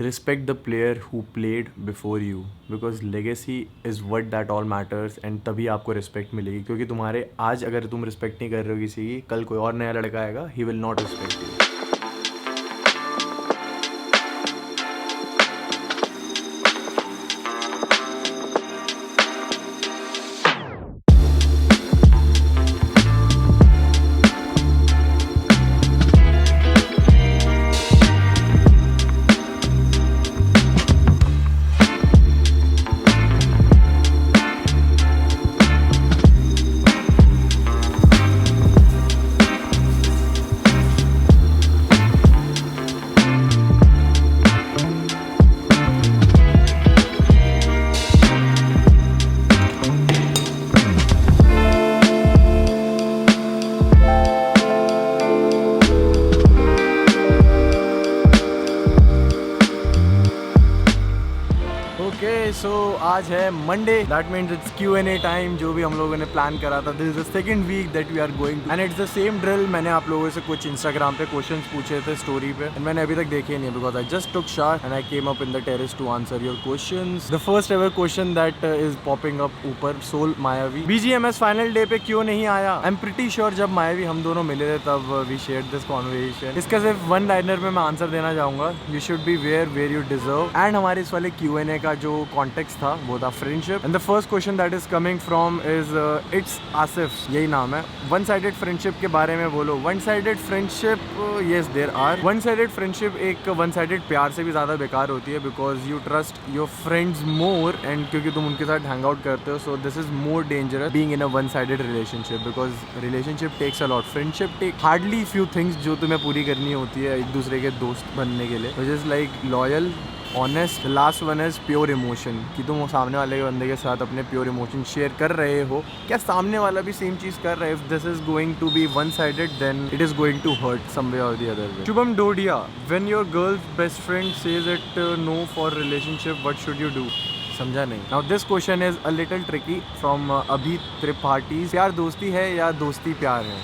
respect the player who played before you because legacy is what that all matters and तभी आपको respect मिलेगी क्योंकि तुम्हारे आज अगर तुम respect नहीं कर रहे हो किसी की कल कोई और नया लड़का आएगा he will not respect you. So आज है Monday that means it's Q&A time जो भी हम लोगों ने प्लान करा था. This is the second week that we are going and it's the same drill. मैंने आप लोगों से कुछ इंस्टाग्राम पे क्वेश्चंस पूछे थे स्टोरी पे एंड मैंने अभी तक देखे नहीं because I just took shower and I came up in the terrace to answer your questions. The first ever question that is popping up ऊपर Soul Mayavi BGMS final day पे क्यों नहीं आया. आई एम प्रीटी श्योर जब मायावी हम दोनों मिले थे तब वी शेयर्ड दिस कॉन्वर्सेशन. इसका सिर्फ वन लाइनर में मैं आंसर देना चाहूंगा. You should be where you deserve. And हमारे इस वाले Q&A का जो कॉन्टेक्स्ट था वो था friendship. And the first question that is coming from is it's Asif, यही नाम है. वन साइडेड फ्रेंडशिप के बारे में बोलो. One sided friendship, yes there are. One sided friendship एक वन साइडेड प्यार से भी ज़्यादा बेकार होती है because you trust your friends more and क्योंकि तुम उनके साथ हैंग आउट करते हो. So this is more dangerous being in a one sided relationship because relationship takes a lot. Friendship take hardly few things जो तुम्हें पूरी करनी होती है एक दूसरे के दोस्त बनने के लिए. Which is like loyal, honest. Last one is pure emotion कि तुम सामने वाले के बंदे के साथ अपने प्योर इमोशन शेयर कर रहे हो. क्या सामने वाला भी सेम चीज़ कर रहा है. If this is going to be one sided then it is going to hurt some way और the other way. Shubham Dodiya, when your girl's best friend says it no for relationship what should you do. समझा नहीं. Now this question is a little tricky from Abhi Tripathi. प्यार दोस्ती है या दोस्ती प्यार है.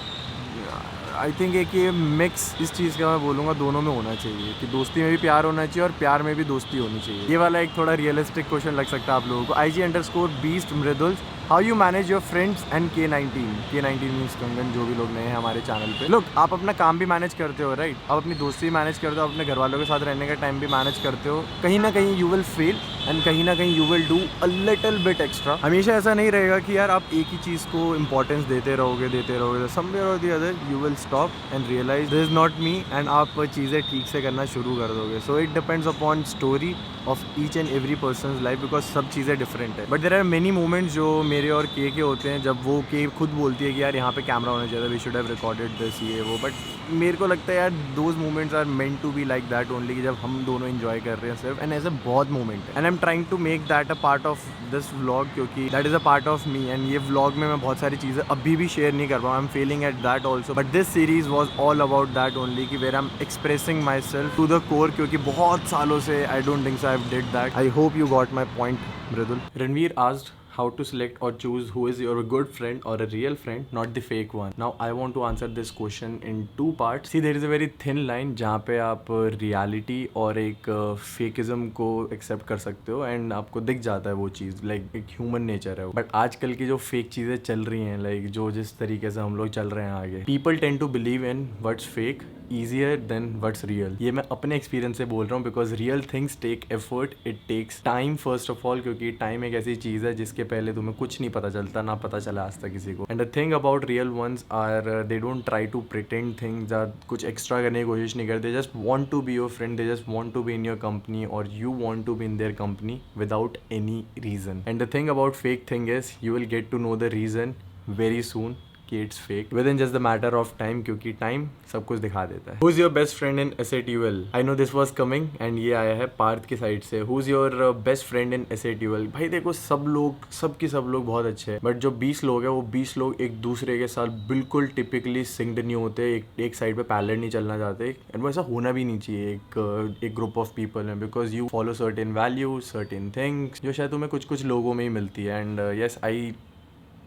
आई थिंक एक ये मिक्स इस चीज़ का मैं बोलूँगा दोनों में होना चाहिए कि दोस्ती में भी प्यार होना चाहिए और प्यार में भी दोस्ती होनी चाहिए. ये वाला एक थोड़ा रियलिस्टिक क्वेश्चन लग सकता है आप लोगों को. IG_beast Mridul, how you manage your friends and K19 means कंगन जो भी लोग नए हैं हमारे चैनल पे. लुक, आप अपना काम भी मैनेज करते हो राइट. आप अपनी दोस्ती मैनेज करते हो, अपने घर वालों के साथ रहने का टाइम भी मैनेज करते हो. कहीं ना कहीं यू विल फेल एंड कहीं ना कहीं you will do a little bit extra. हमेशा ऐसा नहीं रहेगा कि यार आप एक ही चीज़ को इंपॉर्टेंस देते रहोगे. समवेयर और the other you will stop and realise this is not me and आप चीज़ें ठीक से करना शुरू कर दोगे. So it depends upon story of each and every person life because सब चीज़ें डिफरेंट है. But there are many moments जो मेरे और के होते हैं जब वो के खुद बोलती है कि यार यहाँ पे कैमरा होना चाहिए, we should have recorded this ये वो. बट मेरे को लगता है यार those moments are meant to be like that only कि जब हम दोनों एंजॉय कर रहे हैं सिर्फ. एंड ऐसे बहुत मोमेंट है and I am trying to make that a part of this vlog क्योंकि that is a part of me. And ये व्लॉग में मैं बहुत सारी चीज़ें अभी भी शेयर नहीं कर पाऊँ. I am failing at that also. But this series was all about that only कि where I am expressing my self to the core क्योंकि बहुत सालों से I don't think so I have did that. I hope you got my point, Mridul. Ranveer asked how to select or choose who is your good friend or a real friend, not the fake one. Now I want to answer this question in two parts. See, there is a very thin line जहाँ पे आप reality और एक fakeism को accept कर सकते हो and आपको दिख जाता है वो चीज़ like एक human nature है. But आजकल की जो fake चीज़ें चल रही हैं like जो जिस तरीके से हम लोग चल रहे हैं आगे, people tend to believe in what's fake easier than what's real. ये मैं अपने एक्सपीरियंस से बोल रहा हूँ because real things take effort, it takes time first of all क्योंकि टाइम एक ऐसी चीज़ है जिसके पहले तुम्हें कुछ नहीं पता चलता, ना पता चला आज तक किसी को. And the thing about real ones are they don't try to pretend things, कुछ एक्स्ट्रा करने की कोशिश नहीं करते. Just want to be your friend, they just want to be in your company और you want to be in their company without any reason. And the thing about fake thing is you will get to know the reason very soon कि it's fake with in just the matter of time क्योंकि time सब कुछ दिखा देता है. Who is your best friend in SATUL? I know this was coming and ये आया है पार्थ की साइड से. Who is your best friend in SATUL? भाई देखो सब लोग बहुत अच्छे हैं बट जो 20 लोग हैं वो 20 लोग एक दूसरे के साथ बिल्कुल टिपिकली सिंक्ड नहीं होते, एक साइड पे पैरेलल नहीं चलना चाहते. एंड वो ऐसा होना भी नहीं चाहिए एक ग्रुप ऑफ पीपल है because you follow certain values, certain things जो शायद तुम्हें कुछ लोगों में ही मिलती है. And yes, I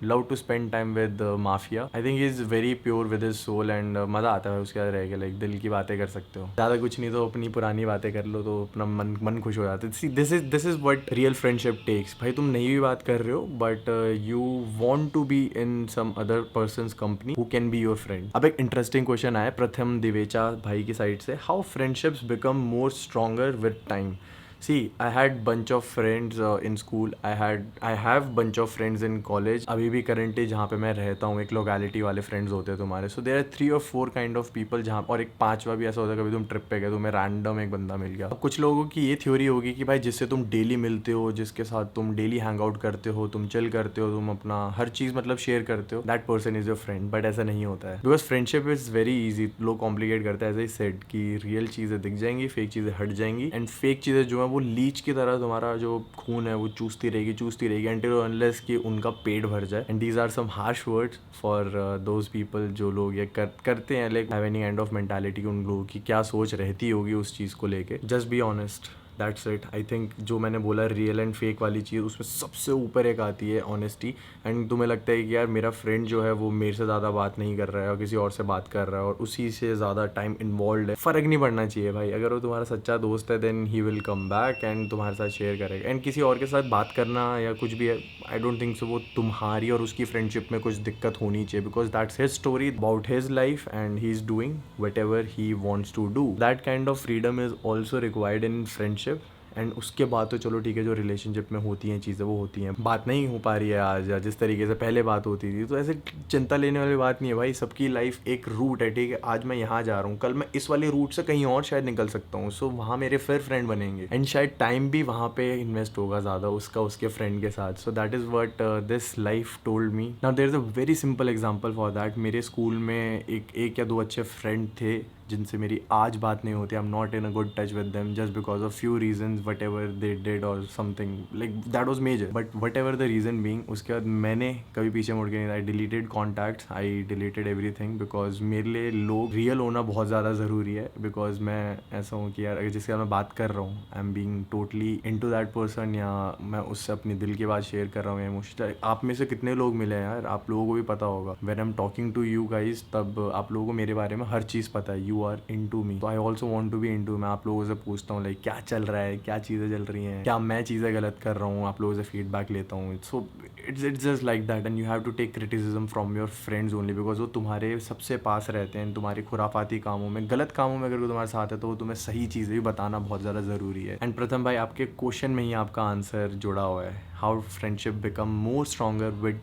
love to spend time with Mafia. I think is very pure with his soul and मज़ा आता है उसके साथ रह के, लाइक दिल की बातें कर सकते हो, ज़्यादा कुछ नहीं तो अपनी पुरानी बातें कर लो तो अपना मन खुश हो जाता है। This is what real friendship takes. भाई तुम नहीं भी बात कर रहे हो but you want to be in some other person's company who can be your friend. अब एक इंटरेस्टिंग क्वेश्चन आया प्रथम दिवेचा भाई की साइड से, how friendships become more stronger with time. See, I had bunch of friends in school. I have bunch of friends in college. अभी भी currently जहाँ पे मैं रहता हूँ एक लोकेलिटी वाले friends होते हैं तुम्हारे. So there are 3 or 4 kind of people जहाँ, और एक 5वां भी ऐसा होता है कभी तुम ट्रिप पे गए तुम्हें रैंडम एक बंदा मिल गया. अब कुछ लोगों की ये थ्योरी होगी कि भाई जिससे तुम डेली मिलते हो, जिसके साथ तुम डेली हैंग आउट करते हो, तुम चिल करते हो, तुम अपना हर चीज़ मतलब शेयर करते हो, that person is your friend. But ऐसा नहीं होता है, because friendship is very easy. लोग कॉम्प्लिकेट करते हैं, एज आई सेड कि रियल चीज़ें दिख जाएंगी, फेक चीज़ें हट जाएंगी, एंड फेक चीज़ें जो है वो लीच की तरह तुम्हारा जो खून है वो चूसती रहेगी until unless कि उनका पेट भर जाए. And these are some harsh words for those people जो लोग ये करते हैं, like have any kind of mentality. उन लोगों की क्या सोच रहती होगी उस चीज़ को लेके. Just be honest, that's it. I think जो मैंने बोला रियल एंड फेक वाली चीज़, उसमें सबसे ऊपर एक आती है ऑनेस्टी. एंड तुम्हें लगता है कि यार मेरा फ्रेंड जो है वो मेरे से ज़्यादा बात नहीं कर रहा है और किसी और से बात कर रहा है और उसी से ज़्यादा टाइम इन्वॉल्व है, फ़र्क नहीं पड़ना चाहिए भाई. अगर वो तुम्हारा सच्चा दोस्त है then he will come back and तुम्हारे साथ शेयर करेगा. एंड किसी और के साथ बात करना या कुछ भी है, आई डोंट थिंक सो वो तुम्हारी और उसकी फ्रेंडशिप में कुछ दिक्कत होनी चाहिए, because that's his story about his life and he is doing whatever he wants to do. That kind of freedom is also required in friendship. And उसके बाद तो चलो ठीक है, जो रिलेशनशिप में होती हैं चीज़ें वो होती हैं. बात नहीं हो पा रही है आज, या जिस तरीके से पहले बात होती थी, तो ऐसे चिंता लेने वाली बात नहीं है भाई. सबकी लाइफ एक रूट है, ठीक है. आज मैं यहाँ जा रहा हूँ, कल मैं इस वाले रूट से कहीं और शायद निकल सकता हूँ. सो वहाँ मेरे फिर फ्रेंड बनेंगे एंड शायद टाइम भी वहाँ पे इन्वेस्ट होगा ज़्यादा उसका उसके फ्रेंड के साथ. So that is what this life told me. Now there is a very simple example for that. मेरे स्कूल में एक या दो अच्छे फ्रेंड थे जिनसे मेरी आज बात नहीं होती. I am not in a good touch with them just because of few reasons, whatever they did और something like that was major. But whatever the reason being, उसके बाद मैंने कभी पीछे मुड़ के नहीं. I deleted contacts, I deleted everything, because मेरे लिए लोग रियल होना बहुत ज़्यादा ज़रूरी है. बिकॉज मैं ऐसा हूँ कि यार अगर जिसके साथ मैं बात कर रहा हूँ, I am being totally into that person, या मैं उससे अपनी दिल की बात शेयर कर रहा हूँ या इमोशनल. आप में से कितने लोग मिले हैं यार, आप लोगों को भी पता होगा. When I am talking to you guys, तब आप लोगों को मेरे बारे में हर चीज़ पता है. यू आर इनटू मी, तो I also want to be into. मैं आप लोगों से पूछता हूँ लाइक क्या चल रहा है, क्या चीज़ें चल रही हैं, क्या मैं चीज़ें गलत कर रहा हूँ, आप लोगों से फीडबैक लेता हूँ. So it's just like that. And you have to take criticism from your friends only, because वो तुम्हारे सबसे पास रहते हैं. तुम्हारे खुराफाती कामों में, गलत कामों में अगर वो तुम्हारे साथ है तो वो तुम्हें सही चीज़ें भी बताना बहुत ज़्यादा ज़रूरी है. एंड प्रथम भाई, आपके क्वेश्चन में ही आपका आंसर जुड़ा हुआ है. How friendship become more stronger with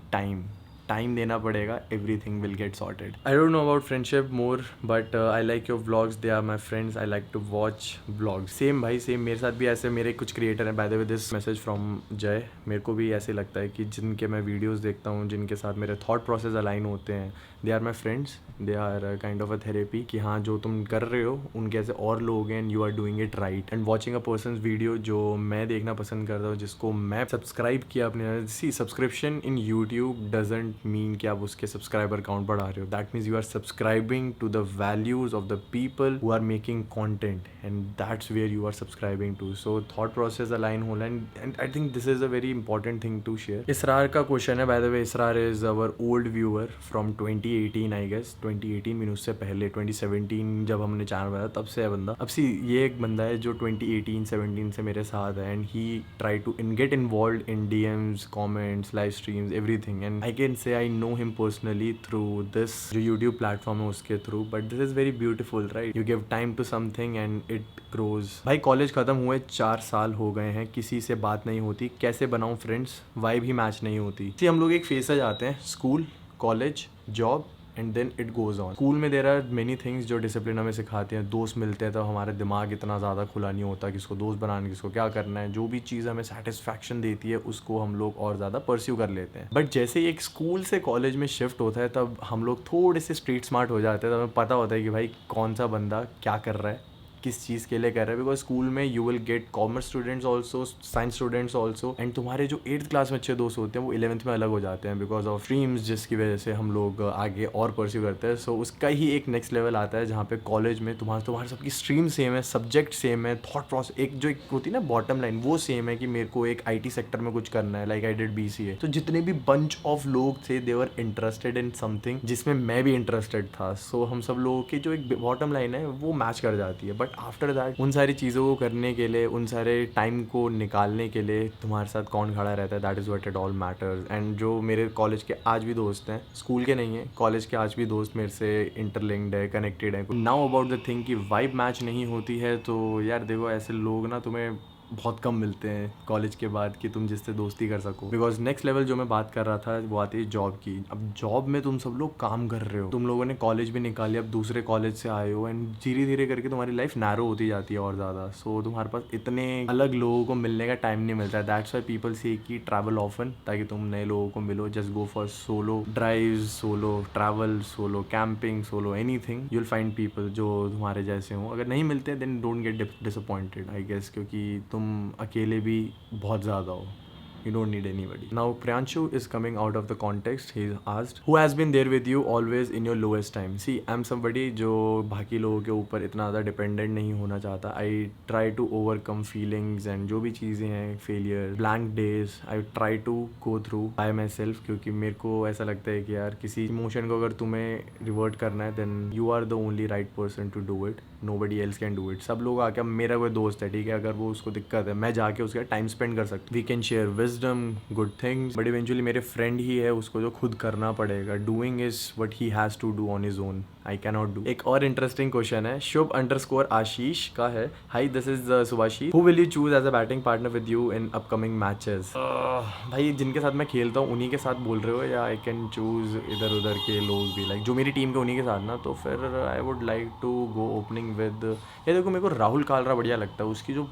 time देना पड़ेगा, everything will get sorted. I don't know about friendship more, but I like your vlogs, they are my friends, I like to watch vlogs. Same भाई, same मेरे साथ भी ऐसे मेरे कुछ creator हैं. By the way, this message from Jay. मेरे को भी ऐसे लगता है कि जिनके मैं वीडियोज़ देखता हूँ, जिनके साथ मेरे थॉट प्रोसेस अलाइन होते हैं, they are my friends, they are kind of a therapy. कि हाँ, जो तुम कर रहे हो उनके ऐसे और लोग हैं, you are doing it right. And watching a person's video जो मैं देखना पसंद करता हूँ, जिसको मैं सब्सक्राइब किया अपने. See, subscription in YouTube doesn't mean कि आप उसके सब्सक्राइबर काउंट बढ़ा रहे हो. That means you are subscribing to the values of the people who are making content, and that's where you are subscribing to. So thought process align होना, and I think this is a very important thing to share. Israr का question है, by the way. Israr is our old viewer from 2018, I guess 2018 mean उससे पहले 2017 जब हमने channel बनाया तब से है बंदा. अब सी, ये एक बंदा है जो 2018-17 से मेरे साथ है, and he try to get involve in DMs, comments, live streams, everything. And I can say I know him personally through this जो YouTube प्लेटफॉर्म है उसके through. But this is very beautiful, right? You give time to something and it grows. भाई college ख़त्म हुए 4 साल हो गए हैं, किसी से बात नहीं होती. कैसे बनाऊँ फ्रेंड्स, वाइब ही मैच नहीं होती. See, हम लोग एक फेज से जाते हैं, school, college, job, and then it goes on. School में देर आर मेनी थिंग्स जो डिसिप्लिन हमें सिखाते हैं. दोस्त मिलते हैं तो हमारा दिमाग इतना ज़्यादा खुला नहीं होता, किसको दोस्त बनाना, किसको क्या करना है. जो भी चीज़ हमें सेटिस्फैक्शन देती है उसको हम लोग और ज़्यादा परस्यू कर लेते हैं. बट जैसे ही एक स्कूल से कॉलेज में शिफ्ट होता है, तब हम लोग थोड़े से स्ट्रीट स्मार्ट हो जाते हैं. तो हमें पता होता है कि भाई कौन सा बंदा क्या कर रहा है, किस चीज़ के लिए कर रहे हैं, बिकॉज स्कूल में you will gate commerce students also, science students also, and तुम्हारे जो 8th क्लास में अच्छे दोस्त होते हैं वो 11th में अलग हो जाते हैं बिकॉज ऑफ स्ट्रीम्स, जिसकी वजह से हम लोग आगे और परस्यू करते हैं। सो उसका ही एक नेक्स्ट लेवल आता है जहाँ पे कॉलेज में तुम्हारे सबकी स्ट्रीम सेम है, सब्जेक्ट सेम है, थॉट प्रोसेस एक होती है ना बॉटम लाइन, वो सेम है कि मेरे को एक IT सेक्टर में कुछ करना है, लाइक आई डिड BCA। तो जितने भी बंच ऑफ लोग थे दे वर इंटरेस्टेड इन समथिंग जिसमें मैं भी इंटरेस्टेड था। सो हम सब लोगों की जो एक बॉटम लाइन है वो मैच कर जाती है। बट आफ्टर दैट उन सारी चीज़ों को करने के लिए, उन सारे टाइम को निकालने के लिए तुम्हारे साथ कौन खड़ा रहता है, that is what it all matters. And जो मेरे कॉलेज के आज भी दोस्त हैं, स्कूल के नहीं है, कॉलेज के आज भी दोस्त मेरे से इंटरलिंक्ड है, कनेक्टेड है। नाउ अबाउट द थिंग कि वाइब मैच नहीं होती है, तो यार देखो ऐसे लोग ना तुम्हें बहुत कम मिलते हैं कॉलेज के बाद कि तुम जिससे दोस्ती कर सको। बिकॉज नेक्स्ट लेवल जो मैं बात कर रहा था वो आती है जॉब की। अब जॉब में तुम सब लोग काम कर रहे हो, तुम लोगों ने कॉलेज भी निकाली, अब दूसरे कॉलेज से आए हो, एंड धीरे धीरे करके तुम्हारी लाइफ नैरो होती जाती है और ज़्यादा। सो तुम्हारे पास इतने अलग लोगों को मिलने का टाइम नहीं मिलता है। दैट्स वाई पीपल से कि ट्रैवल ऑफन, ताकि तुम नए लोगों को मिलो। Just go for solo drive, solo travel, solo camping, solo anything, you will find people जो तुम्हारे जैसे हो। अगर नहीं मिलते then don't get disappointed I guess, क्योंकि तुम अकेले भी बहुत ज़्यादा हो। You don't need anybody. Now Priyanshu is coming out of the context. He asked, who has been there with you always in your lowest time? See, I'm somebody जो बाकी लोगों के ऊपर इतना ज़्यादा डिपेंडेंट नहीं होना चाहता। I try to overcome feelings and जो भी चीज़ें हैं, failure, blank days, I try to go through by myself, क्योंकि मेरे को ऐसा लगता है कि यार किसी इमोशन को अगर तुम्हें रिवर्ट करना है then you are the only right person to do it. Nobody else can do it. सब लोग आके, मेरा कोई दोस्त है ठीक है, अगर वो उसको दिक्कत है मैं जाके उसके टाइम स्पेंड कर सकता हूँ। We can share wisdom, good things, but eventually मेरे फ्रेंड ही है, उसको जो खुद करना पड़ेगा। Doing is what he has to do on his own, I can not do. एक और इंटरेस्टिंग क्वेश्चन है शुभ_आशीष का है। Hi this is Subhashi, who will you choose as a batting partner with you in upcoming matches? भाई जिनके साथ मैं खेलता हूँ उन्हीं के साथ बोल रहे हो, या आई कैन चूज इधर उधर के लोग भी, लाइक जो मेरी टीम के उन्हीं के साथ ना? तो फिर I would like to go opening with, ये देखो मेरे को राहुल कालरा बढ़िया लगता है। उसकी जो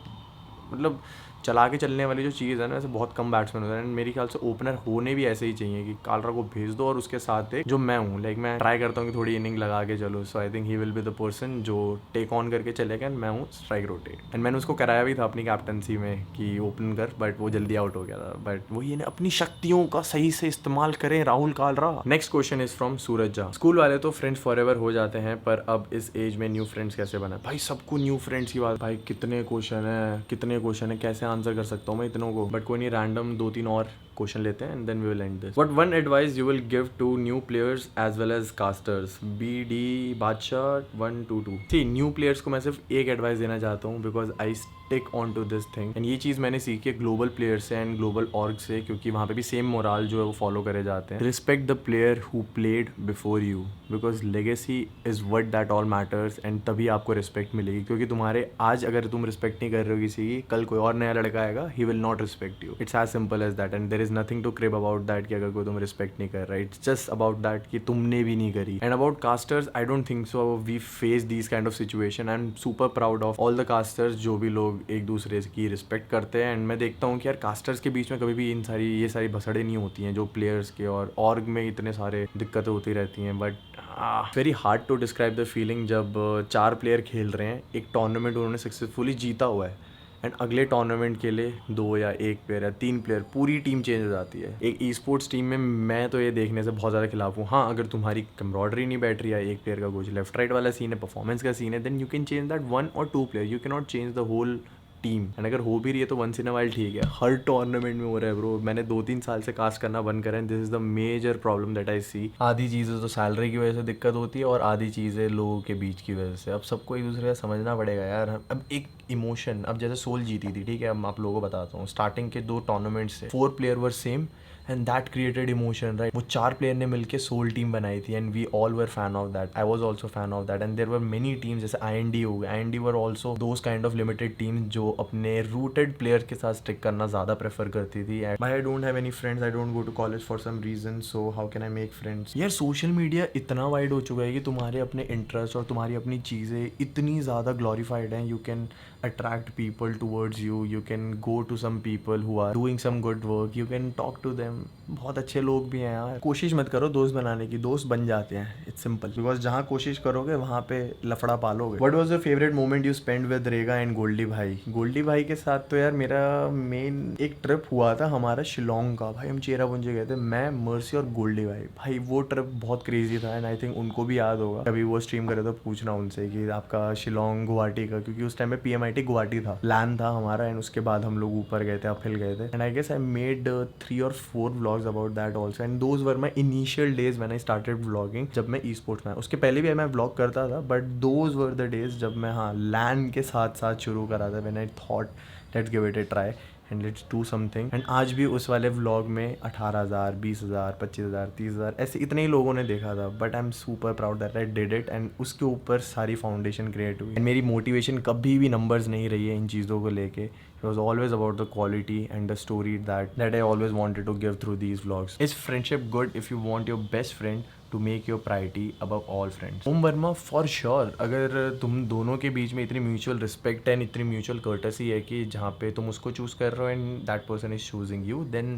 मतलब चला के चलने वाली जो चीज़ है ना, वैसे बहुत कम बैट्समैन होते हैं, एंड मेरे ख्याल से ओपनर होने भी ऐसे ही चाहिए कि कालरा को भेज दो और उसके साथ एक जो मैं हूँ, लाइक मैं ट्राई करता हूँ कि थोड़ी इनिंग लगा के चलो। So I think he will be the person जो टेक ऑन करके चलेगा, एंड मैं हूँ स्ट्राइक रोटेट। एंड मैंने उसको कराया भी था अपनी कैप्टनसी में कि ओपन कर, बट वो जल्दी आउट हो गया था। बट वही है, अपनी शक्तियों का सही से इस्तेमाल करें Rahul Kalra. Next question is from Suraj Jha. School वाले तो फ्रेंड्स फॉरएवर हो जाते हैं, पर अब इस एज में न्यू फ्रेंड्स कैसे बनाए? भाई सबको न्यू फ्रेंड्स की बात, भाई कितने क्वेश्चन है, कैसे आंसर कर सकता हूँ मैं इतनों को? बट कोई नहीं, रैंडम 2-3 और क्वेश्चन लेते हैं and then we will end this. What one advice you will give to new players as well as casters? BD Badshah 122। C, new players को मैं सिर्फ एक एडवाइस देना चाहता हूँ, because I stick on to this thing, and ये चीज़ मैंने सीखी है ग्लोबल प्लेयर से एंड ग्लोबल ऑर्ग से, क्योंकि वहाँ पे भी सेम मोराल जो है वो फॉलो करे जाते हैं। Respect the player who played before you, because legacy is what that all matters, and तभी आपको रिस्पेक्ट मिलेगी। क्योंकि तुम्हारे आज अगर तुम रिस्पेक्ट नहीं कर रहे हो किसी की, कल कोई और नया लड़का आएगा, he will not respect you. It's as simple as that, and there is nothing to crib about that कि अगर कोई तुम रिस्पेक्ट नहीं कर रहा है। इट्स जस्ट अबाउट दैट कि तुमने भी नहीं करी। And about casters, I don't think so we face these kind of situation. I am super proud of all the casters जो भी लोग एक दूसरे की रिस्पेक्ट करते हैं। एंड मैं देखता हूँ कि यार कास्टर्स के बीच में कभी भी ये सारी भसड़े नहीं होती हैं जो प्लेयर्स के, और ऑर्ग में इतने सारे दिक्कतें होती रहती हैं। But very hard to describe the feeling जब 4 प्लेयर खेल रहे हैं, एक टूर्नामेंट उन्होंने सक्सेसफुली जीता हुआ है, एंड अगले टूर्नामेंट के लिए 2 या 1 प्लेयर या 3 प्लेयर, पूरी टीम चेंज हो जाती है। एक ई स्पोर्ट्स टीम में मैं तो ये देखने से बहुत ज़्यादा खिलाफ हूँ। हाँ, अगर तुम्हारी कम्ब्रॉडरी नहीं बैठ रही है, एक प्लेयर का कुछ लेफ्ट राइट वाला सीन है, परफॉर्मेंस का सीन है, then you can change that 1 or 2 player, you can not change the whole team. And अगर हो भी रही है तो वंस इन अ वाइल ठीक है, हर टूर्नामेंट में हो रहा है ब्रो। मैंने 2-3 साल से कास्ट करना बंद करा है, this is the major problem that I see. आधी चीज़ें तो सैलरी की वजह से दिक्कत होती है, और आधी चीज़ें लोगों के बीच की वजह से। अब सबको एक दूसरे का समझना पड़ेगा यार। अब एक इमोशन, अब जैसे सोल जीती थी, ठीक है, अब आप लोगों को बताता हूँ, स्टार्टिंग के 2 टूर्नामेंट से 4 player were same, and that created emotion, right? वो 4 प्लेयर ने मिलकर सोल टीम बनाई थी, and we all were fan of that. I was also fan of that, and there were many teams, जैसे IND हो गए, IND were also those kind of limited teams जो अपने रूटेड प्लेयर के साथ stick करना ज़्यादा प्रेफर करती थी। And I don't have any friends, I don't go to college for some reason, so how can I make friends. यार social media इतना वाइड हो चुका है कि तुम्हारे अपने इंटरेस्ट और तुम्हारी अपनी चीज़ें इतनी ज़्यादा ग्लोरीफाइड हैं, you can attract people towards you, you can go to some people who are doing some good work, you can talk to them. बहुत अच्छे लोग भी हैं यार। कोशिश मत करो दोस्त बनाने की, दोस्त बन जाते हैं, इट्स सिंपल। बिकॉज जहाँ कोशिश करोगे वहाँ पे लफड़ा पालोगे। What was your favourite moment you spend with Rega and Goldy भाई? गोल्डी भाई के साथ तो यार मेरा मेन एक ट्रिप हुआ था हमारा शिलोंग का। भाई हम चेरापूंजी गए थे, मैं, मर्सी और गोल्डी भाई। भाई वो ट्रिप बहुत क्रेजी था एंड आई थिंक उनको भी याद होगा। कभी वो स्ट्रीम करे तो पूछना उनसे कि आपका शिलोंग गुवाहाटी का, क्योंकि उस टाइम में PMIT गुवाहाटी था, लैंड था हमारा। एंड उसके बाद हम लोग ऊपर गए थे, अपहिल गए थे। And I guess I made 3 or 4 vlogs about that also. And those were my initial days when I started vlogging, जब मैं ई स्पोर्ट्स में। उसके पहले भी मैं व्लॉग करता था, but those were the days जब मैं लैंड के साथ साथ शुरू करा था। When I thought let's give it A try and let's do something. And आज भी उस वाले व्लॉग में 18,000, 20,000, 25,000, 30,000 ऐसे इतने ही लोगों ने देखा था। But I am super proud that I did it. And उसके ऊपर सारी फाउंडेशन क्रिएट हुई। एंड मेरी मोटिवेशन कभी भी नंबर्स नहीं रही है इन चीज़ों को लेके। It was always about the quality and the story that I always wanted to give through these vlogs. Is friendship good if you want your best friend to make your priority above all friends? Om Verma for sure. अगर तुम दोनों के बीच में इतनी mutual respect and इतनी mutual courtesy है कि जहाँ पे तुम उसको चूज़ कर रहे हो and that person is choosing you, then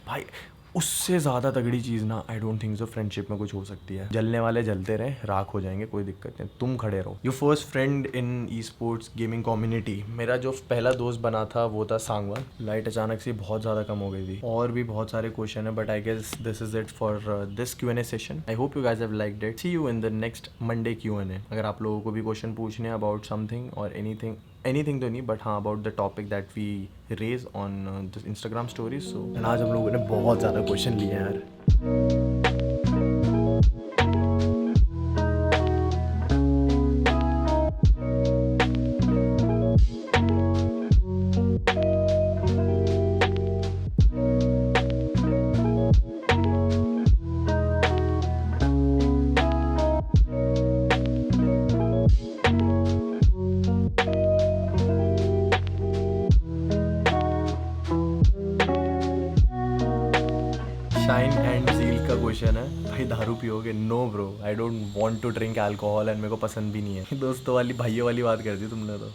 भाई उससे ज़्यादा तगड़ी चीज़ ना I don't think so friendship में कुछ हो सकती है। जलने वाले जलते रहे, राख हो जाएंगे, कोई दिक्कत नहीं, तुम खड़े रहो। Your first friend in e sports gaming community? मेरा जो पहला दोस्त बना था वो था सांगवान। लाइट अचानक से बहुत ज़्यादा कम हो गई थी। और भी बहुत सारे क्वेश्चन है, but I guess this is it for this Q&A session. I hope you guys have liked it. See you in the next Monday Q&A। अगर आप लोगों को भी क्वेश्चन पूछने अबाउट समथिंग और एनीथिंग तो नहीं, बट हाँ about the topic that we raise on the Instagram stories. So and आज हम लोगों ने बहुत ज़्यादा क्वेश्चन लिए हैं यार। शाइन एंड सील का क्वेश्चन है, भाई दारू पियोगे? No bro, I don't want to drink alcohol and मेरे को पसंद भी नहीं है। दोस्तों वाली भाइयों वाली बात कर दी तुमने तो।